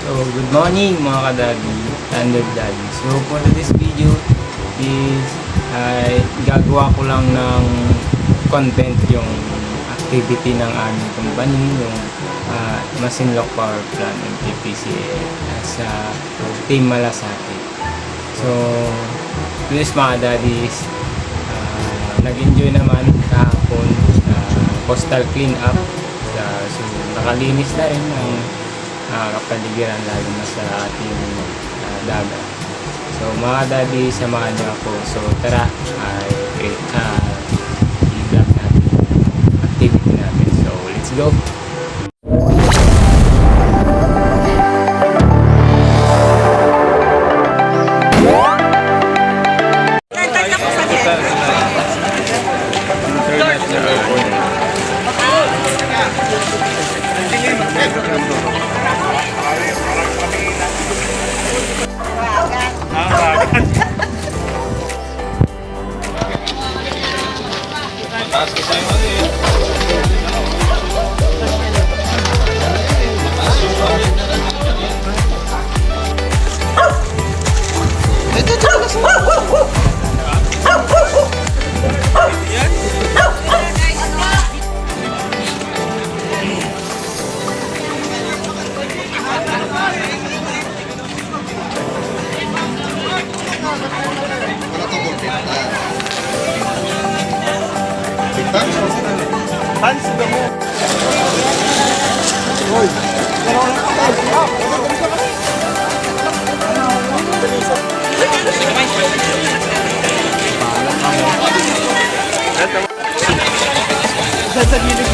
So, good morning mga kadaddy, Standard Daddy. So, for this video is gagawa ko lang ng content yung activity ng aming company, yung Masinloc Power Plant MPPCL sa Team Malasake. So, please mga daddies, nag-enjoy naman kahapon sa coastal cleanup. So, nakalinis na rin ang kapaligiran lalo na sa ating dagat. So mga daddy, samahan niyo ako. So tara, i-vlog natin activity natin. So let's go! Hans, damo. Hoy. Sa gilid.